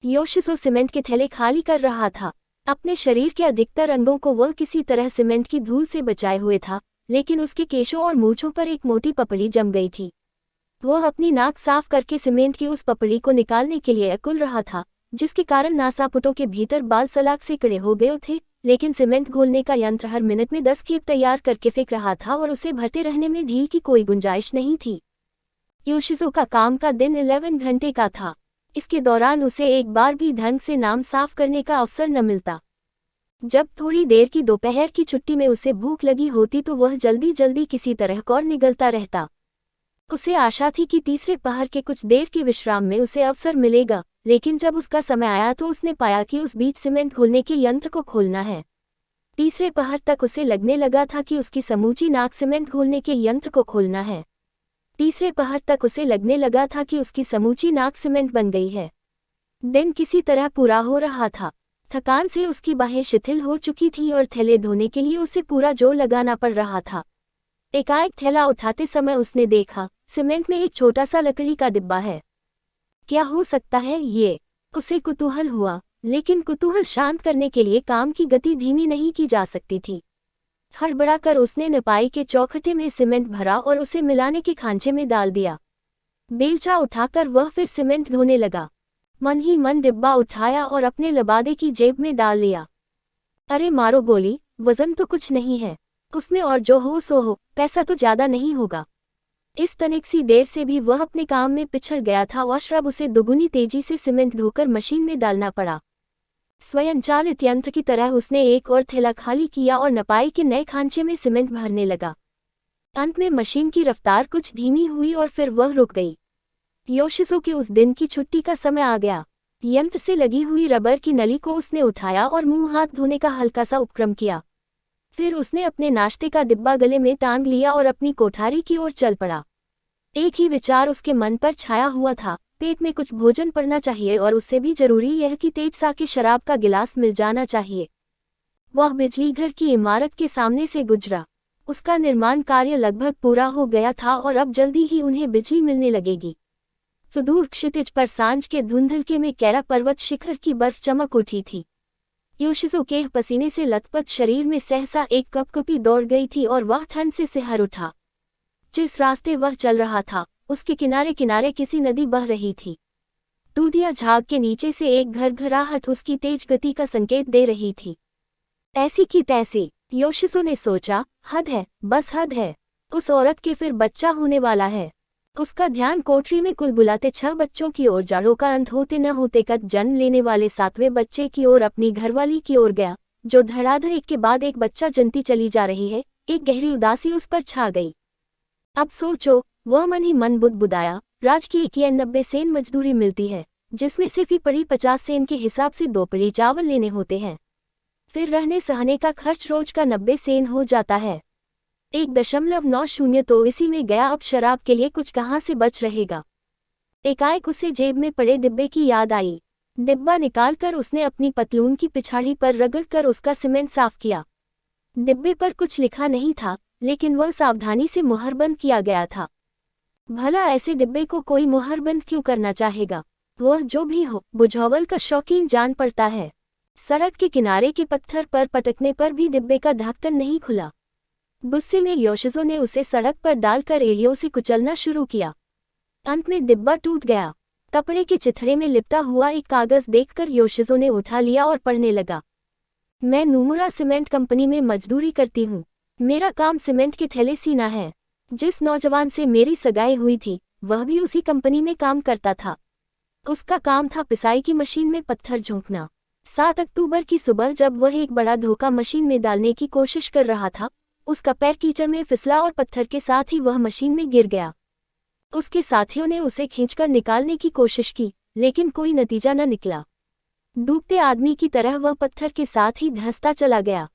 योशिसो cement के थैले खाली कर रहा था। अपने शरीर के अधिकतर अंगों को वह किसी तरह सीमेंट की धूल से बचाए हुए था, लेकिन उसके केशों और मूंछों पर एक मोटी पपड़ी जम गई थी। वह अपनी नाक साफ करके सीमेंट की उस पपड़ी को निकालने के लिए अकुल रहा था, जिसके कारण नासापुटों के भीतर बाल सलाख से कड़े हो गए थे। लेकिन सीमेंट घोलने का यंत्र हर मिनट में 10 खेप तैयार करके फेंक रहा था और उसे भरते रहने में ढील की कोई गुंजाइश नहीं थी। योशिसो का काम का दिन 11 घंटे का था। इसके दौरान उसे एक बार भी ढंग से नाम साफ करने का अवसर न मिलता। जब थोड़ी देर की दोपहर की छुट्टी में उसे भूख लगी होती तो वह जल्दी जल्दी किसी तरह और निगलता रहता। उसे आशा थी कि तीसरे पहर के कुछ देर के विश्राम में उसे अवसर मिलेगा, लेकिन जब उसका समय आया तो उसने पाया कि उस बीच सीमेंट घोलने के यंत्र को खोलना है। तीसरे पहर तक उसे लगने लगा था कि उसकी समूची नाक सीमेंट घोलने के यंत्र को खोलना है। तीसरे पहर तक उसे लगने लगा था कि उसकी समूची नाक सीमेंट बन गई है। दिन किसी तरह पूरा हो रहा था। थकान से उसकी बाहें शिथिल हो चुकी थीं और थैले धोने के लिए उसे पूरा जोर लगाना पड़ रहा था। एकाएक थैला उठाते समय उसने देखा, सीमेंट में एक छोटा सा लकड़ी का डिब्बा है। क्या हो सकता है ये? उसे कुतूहल हुआ, लेकिन कुतूहल शांत करने के लिए काम की गति धीमी नहीं की जा सकती थी। हड़बड़ाकर उसने नपाई के चौखटे में सीमेंट भरा और उसे मिलाने के खांचे में डाल दिया। बेलचा उठाकर वह फिर सीमेंट ढोने लगा। मन ही मन डिब्बा उठाया और अपने लबादे की जेब में डाल लिया। अरे मारो गोली, वजन तो कुछ नहीं है, उसमें और जो हो सो हो, पैसा तो ज्यादा नहीं होगा। इस तनिक सी देर से भी वह अपने काम में पिछड़ गया था और अब उसे दुगुनी तेजी से सीमेंट ढोकर मशीन में डालना पड़ा। स्वयंचालित यंत्र की तरह उसने एक और थैला खाली किया और नपाई के नए खांचे में सीमेंट भरने लगा। अंत में मशीन की रफ्तार कुछ धीमी हुई और फिर वह रुक गई। योशिसो के उस दिन की छुट्टी का समय आ गया। यंत्र से लगी हुई रबर की नली को उसने उठाया और मुंह हाथ धोने का हल्का सा उपक्रम किया। फिर उसने अपने नाश्ते का डिब्बा गले में टांग लिया और अपनी कोठारी की ओर चल पड़ा। एक ही विचार उसके मन पर छाया हुआ था, पेट में कुछ भोजन पड़ना चाहिए और उससे भी जरूरी यह कि तेज सा के शराब का गिलास मिल जाना चाहिए। वह बिजली घर की इमारत के सामने से गुजरा। उसका निर्माण कार्य लगभग पूरा हो गया था और अब जल्दी ही उन्हें बिजली मिलने लगेगी। सुदूर क्षितिज पर सांझ के धुंधलके में कैरा पर्वत शिखर की बर्फ चमक उठी थी। योशिसो के पसीने से लथपथ शरीर में सहसा एक कपकपी दौड़ गई थी और वह ठंड से सिहर उठा। जिस रास्ते वह चल रहा था, उसके किनारे किनारे किसी नदी बह रही थी। दूधिया झाग के नीचे से एक घरघराहट उसकी तेज गति का संकेत दे रही थी। ऐसी की तैसी, योशिसो ने सोचा, हद है, बस हद है। उस औरत के फिर बच्चा होने वाला है। उसका ध्यान कोठरी में कुलबुलाते 6 बच्चों की ओर, जाड़ों का अंत होते न होते कद जन्म लेने वाले 7वें बच्चे की ओर, अपनी घरवाली की ओर गया, जो धड़ाधड़ एक के बाद एक बच्चा जनती चली जा रही है। एक गहरी उदासी उस पर छा गई। अब सोचो, वह मन ही मन बुदबुदाया, राज की 91 सेन मजदूरी मिलती है, जिसमें से फी पड़ी 50 सेन के हिसाब से 2 पड़ी चावल लेने होते हैं। फिर रहने सहने का खर्च रोज का 90 सेन हो जाता है। 1.90 तो इसी में गया। अब शराब के लिए कुछ कहाँ से बच रहेगा। एकाएक उसे जेब में पड़े डिब्बे की याद आई। डिब्बा निकालकर उसने अपनी पतलून की पिछाड़ी पर रगड़कर उसका सीमेंट साफ किया। डिब्बे पर कुछ लिखा नहीं था, लेकिन वह सावधानी से मुहरबंद किया गया था। भला ऐसे डिब्बे को कोई मुहरबंद क्यों करना चाहेगा? वह जो भी हो, बुझावल का शौकीन जान पड़ता है। सड़क के किनारे के पत्थर पर पटकने पर भी डिब्बे का ढक्कन नहीं खुला। गुस्से में योशिसो ने उसे सड़क पर डालकर एड़ियों से कुचलना शुरू किया। अंत में डिब्बा टूट गया। कपड़े के चिथड़े में लिपटा हुआ एक कागज देखकर योशिसो ने उठा लिया और पढ़ने लगा। मैं नूमुरा सीमेंट कंपनी में मजदूरी करती हूँ। मेरा काम सीमेंट के थैले सीना है। जिस नौजवान से मेरी सगाई हुई थी, वह भी उसी कंपनी में काम करता था। उसका काम था पिसाई की मशीन में पत्थर झोंकना। 7 अक्टूबर की सुबह जब वह एक बड़ा धोखा मशीन में डालने की कोशिश कर रहा था, उसका पैर कीचड़ में फिसला और पत्थर के साथ ही वह मशीन में गिर गया। उसके साथियों ने उसे खींचकर निकालने की कोशिश की, लेकिन कोई नतीजा न निकला। डूबते आदमी की तरह वह पत्थर के साथ ही धंसता चला गया।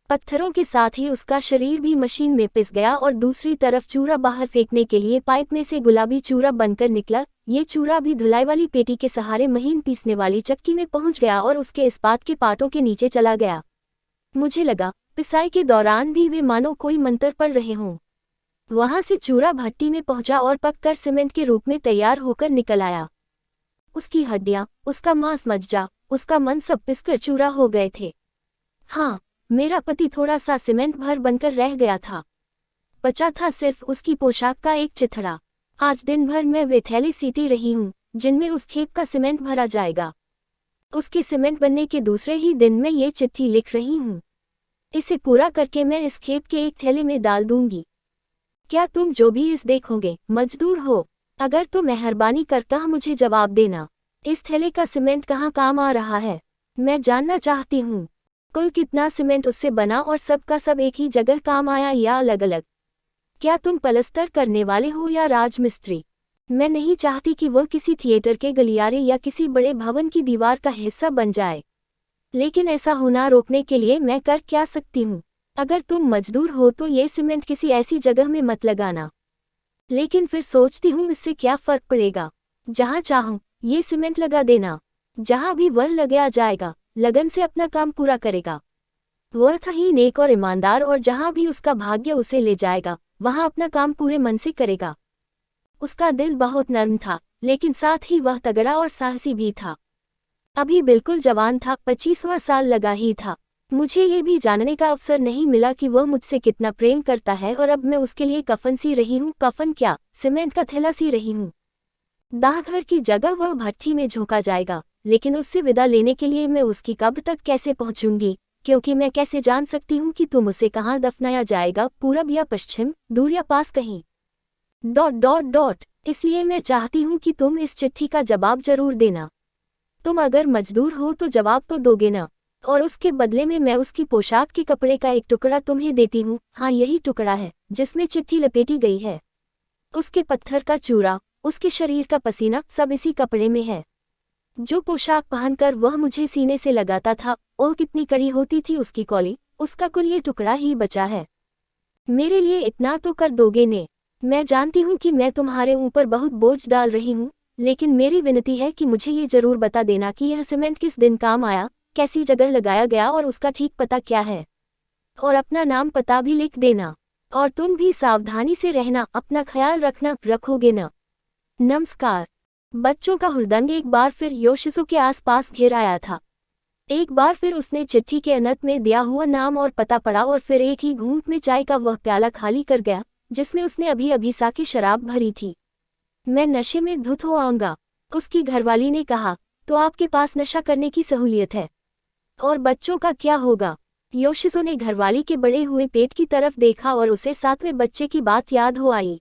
पत्थरों के साथ ही उसका शरीर भी मशीन में पिस गया और दूसरी तरफ चूरा बाहर फेंकने के लिए पाइप में से गुलाबी चूरा बनकर निकला। ये चूरा भी धुलाई वाली पेटी के सहारे महीन पीसने वाली चक्की में पहुंच गया और उसके इस्पात के पाटों के नीचे चला गया। मुझे लगा, पिसाई के दौरान भी वे मानो कोई मंत्र पढ़ रहे हों। वहां से चूरा भट्टी में पहुंचा और पककर सीमेंट के रूप में तैयार होकर निकल आया। उसकी हड्डियां, उसका मांस मज्जा, उसका मन सब पिसकर चूरा हो गए थे। हाँ, मेरा पति थोड़ा सा सीमेंट भर बनकर रह गया था। बचा था सिर्फ उसकी पोशाक का एक चिथड़ा। आज दिन भर मैं वे थैले सीती रही हूँ जिनमें उस खेप का सीमेंट भरा जाएगा। उसके सीमेंट बनने के दूसरे ही दिन मैं ये चिट्ठी लिख रही हूँ। इसे पूरा करके मैं इस खेप के एक थैले में डाल दूंगी। क्या तुम जो भी इस देखोगे मजदूर हो? अगर तो मेहरबानी करता मुझे जवाब देना। इस थैले का सीमेंट कहाँ काम आ रहा है? मैं जानना चाहती हूँ। कुल कितना सीमेंट उससे बना और सब का सब एक ही जगह काम आया या अलग अलग? क्या तुम पलस्तर करने वाले हो या राजमिस्त्री? मैं नहीं चाहती कि वह किसी थिएटर के गलियारे या किसी बड़े भवन की दीवार का हिस्सा बन जाए। लेकिन ऐसा होना रोकने के लिए मैं कर क्या सकती हूँ? अगर तुम मजदूर हो तो ये सीमेंट किसी ऐसी जगह में मत लगाना। लेकिन फिर सोचती हूँ इससे क्या फर्क पड़ेगा? जहाँ चाहूँ ये सीमेंट लगा देना। जहाँ भी वह लगाया जाएगा लगन से अपना काम पूरा करेगा। वह था ही नेक और ईमानदार, और जहाँ भी उसका भाग्य उसे ले जाएगा वहाँ अपना काम पूरे मन से करेगा। उसका दिल बहुत नर्म था, लेकिन साथ ही वह तगड़ा और साहसी भी था। अभी बिल्कुल जवान था, 25वां साल लगा ही था। मुझे ये भी जानने का अवसर नहीं मिला कि वह मुझसे कितना प्रेम करता है, और अब मैं उसके लिए कफन सी रही हूँ। कफन क्या, सीमेंट का थैला सी रही हूँ। दाहघर की जगह वह भट्ठी में झोंका जाएगा, लेकिन उससे विदा लेने के लिए मैं उसकी कब्र तक कैसे पहुंचूंगी? क्योंकि मैं कैसे जान सकती हूँ कि तुम उसे कहाँ दफनाया जाएगा, पूरब या पश्चिम, दूर या पास कहीं? ... इसलिए मैं चाहती हूँ कि तुम इस चिट्ठी का जवाब जरूर देना। तुम अगर मजदूर हो तो जवाब तो दोगे ना? और उसके बदले में मैं उसकी पोशाक के कपड़े का एक टुकड़ा तुम्हें देती हूँ। हाँ, यही टुकड़ा है जिसमें चिट्ठी लपेटी गई है। उसके पत्थर का चूरा, उसके शरीर का पसीना सब इसी कपड़े में है। जो पोशाक पहनकर वह मुझे सीने से लगाता था, ओह कितनी कड़ी होती थी उसकी कौली। उसका कुल ये टुकड़ा ही बचा है। मेरे लिए इतना तो कर दोगे ने? मैं जानती हूँ कि मैं तुम्हारे ऊपर बहुत बोझ डाल रही हूँ, लेकिन मेरी विनती है कि मुझे ये जरूर बता देना कि यह सीमेंट किस दिन काम आया, कैसी जगह लगाया गया और उसका ठीक पता क्या है। और अपना नाम पता भी लिख देना। और तुम भी सावधानी से रहना, अपना ख्याल रखना, रखोगे ना? नमस्कार। बच्चों का हुड़दंग एक बार फिर योशिसु के आसपास घिर आया था। एक बार फिर उसने चिट्ठी के अनत में दिया हुआ नाम और पता पढ़ा, और फिर एक ही घूंट में चाय का वह प्याला खाली कर गया जिसमें उसने अभी अभी साकी शराब भरी थी। मैं नशे में धुत हो आऊंगा, उसकी घरवाली ने कहा। तो आपके पास नशा करने की सहूलियत है। और बच्चों का क्या होगा? योशिसु ने घरवाली के बड़े हुए पेट की तरफ देखा और उसे 7वें बच्चे की बात याद हो आई।